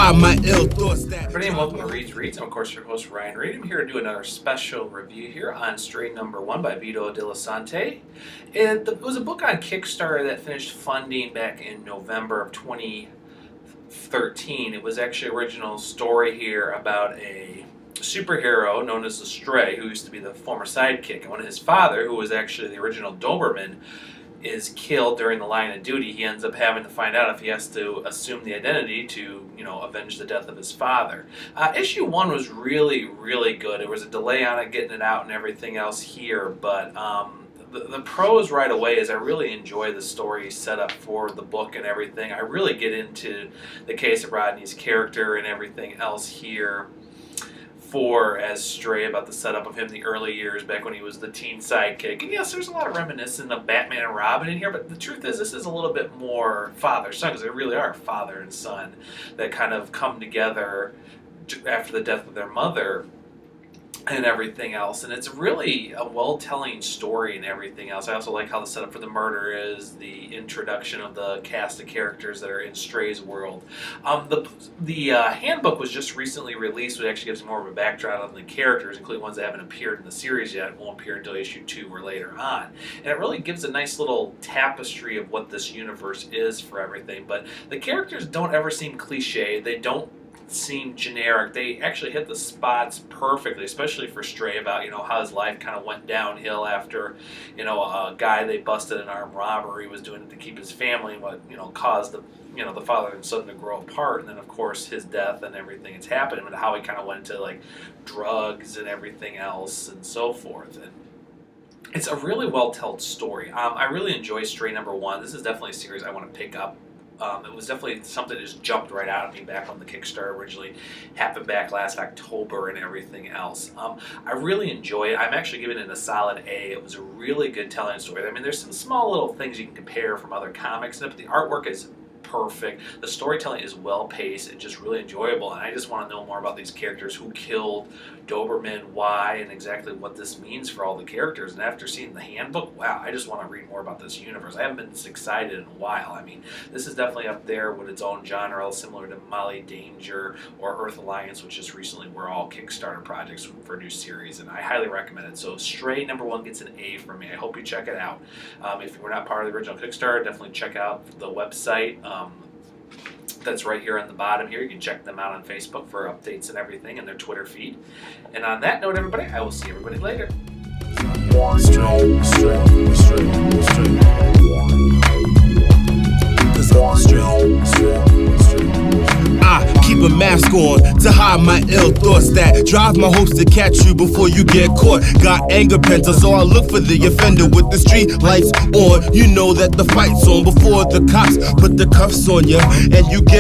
hide my ill thoughts that. Everybody, and welcome to Reed's Reads. I'm, of course, your host, Ryan Reed. I'm here to do another special review here on Stray Number 1 by Vito Delisante. It was a book on Kickstarter that finished funding back in November of 2013. It was actually an original story here about a superhero known as the Stray, who used to be the former sidekick. And when his father, who was actually the original Doberman, is killed during the line of duty, he ends up having to find out if he has to assume the identity to, avenge the death of his father. Issue 1 was really, really good. There was a delay on it, getting it out and everything else here, but the pros right away is I really enjoy the story set up for the book and everything. I really get into the case of Rodney's character and everything else here as Stray, about the setup of him the early years back when he was the teen sidekick. And yes, there's a lot of reminiscent of Batman and Robin in here, but the truth is this is a little bit more father-son, because they really are father and son that kind of come together after the death of their mother and everything else. And it's really a well-telling story and everything else. I also like how the setup for the murder is, the introduction of the cast of characters that are in Stray's world. The handbook was just recently released, which actually gives more of a background on the characters, including ones that haven't appeared in the series yet. It won't appear until issue 2 or later on. And it really gives a nice little tapestry of what this universe is for everything. But the characters don't ever seem cliche. They don't seem generic. They actually hit the spots perfectly, especially for Stray, about how his life kind of went downhill after a guy they busted an armed robbery was doing it to keep his family, what caused the the father and son to grow apart, and then of course his death and everything that's happened, and how he kind of went to like drugs and everything else and so forth. And it's a really well told story. I really enjoy Stray Number 1. This is definitely a series I want to pick up. It was definitely something that just jumped right out at me back when the Kickstarter originally happened back last October and everything else. I really enjoy it. I'm actually giving it a solid A. It was a really good telling story. I mean, there's some small little things you can compare from other comics, but the artwork is perfect. The storytelling is well paced and just really enjoyable, and I just want to know more about these characters, who killed Doberman, why, and exactly what this means for all the characters. And after seeing the handbook, wow, I just want to read more about this universe. I haven't been this excited in a while. I mean, this is definitely up there with its own genre, similar to Molly Danger or Earth Alliance, which just recently were all Kickstarter projects for a new series, and I highly recommend it. So Stray Number 1 gets an A from me. I hope you check it out. If you were not part of the original Kickstarter, definitely check out the website. That's right here on the bottom here. You can check them out on Facebook for updates and everything, and their Twitter feed. And on that note, everybody, I will see everybody later. I keep a mask on to hide my ill thoughts that drive my hopes to catch you before you get caught. Got anger pencil, so I look for the offender with the street lights on. You know that the fight's on before the cops put the cuffs on you, and you get